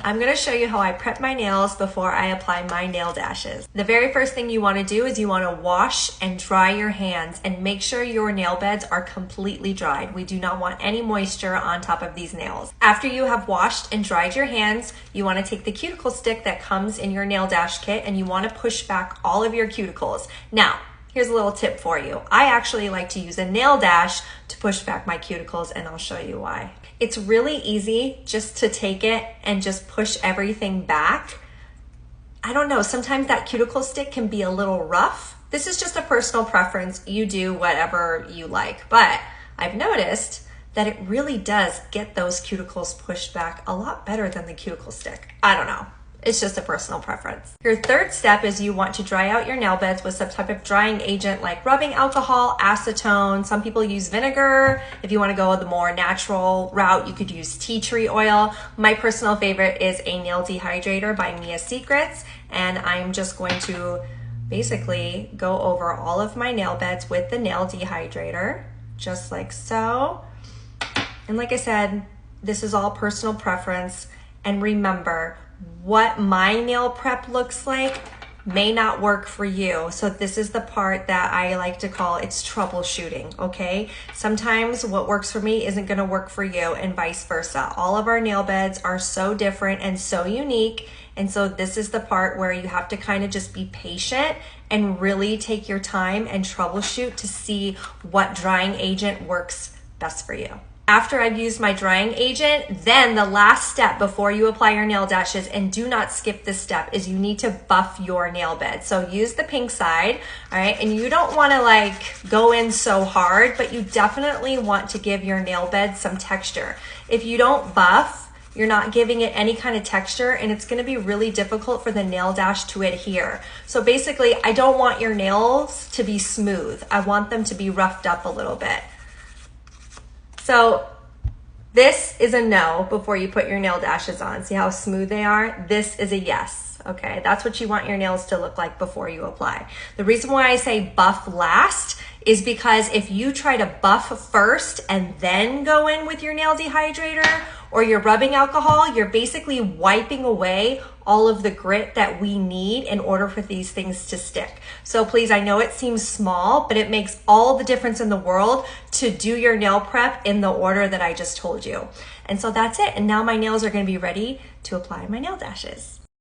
I'm going to show you how I prep my nails before I apply my nail dashes. The very first thing you want to do is you want to wash and dry your hands and make sure your nail beds are completely dried. We do not want any moisture on top of these nails. After you have washed and dried your hands, you want to take the cuticle stick that comes in your nail dash kit and you want to push back all of your cuticles. Now, here's a little tip for you. I actually like to use a nail dash to push back my cuticles, and I'll show you why. It's really easy just to take it and just push everything back. I don't know, sometimes that cuticle stick can be a little rough. This is just a personal preference. You do whatever you like, but I've noticed that it really does get those cuticles pushed back a lot better than the cuticle stick. I don't know. It's just a personal preference. Your third step is you want to dry out your nail beds with some type of drying agent like rubbing alcohol, acetone. Some people use vinegar. If you want to go the more natural route, you could use tea tree oil. My personal favorite is a nail dehydrator by Mia Secrets. And I'm just going to basically go over all of my nail beds with the nail dehydrator, just like so. And like I said, this is all personal preference. And remember, what my nail prep looks like may not work for you. So this is the part that I like to call it's troubleshooting, okay? Sometimes what works for me isn't gonna work for you and vice versa. All of our nail beds are so different and so unique. And so this is the part where you have to kind of just be patient and really take your time and troubleshoot to see what drying agent works best for you. After I've used my drying agent, then the last step before you apply your nail dashes, and do not skip this step, is you need to buff your nail bed. So use the pink side, all right? And you don't wanna like go in so hard, but you definitely want to give your nail bed some texture. If you don't buff, you're not giving it any kind of texture, and it's gonna be really difficult for the nail dash to adhere. So basically, I don't want your nails to be smooth. I want them to be roughed up a little bit. So this is a no before you put your nail dashes on. See how smooth they are? This is a yes, okay? That's what you want your nails to look like before you apply. The reason why I say buff last is because if you try to buff first and then go in with your nail dehydrator or your rubbing alcohol, you're basically wiping away all of the grit that we need in order for these things to stick. So please, I know it seems small, but it makes all the difference in the world to do your nail prep in the order that I just told you. And so that's it. And now my nails are gonna be ready to apply my nail dashes.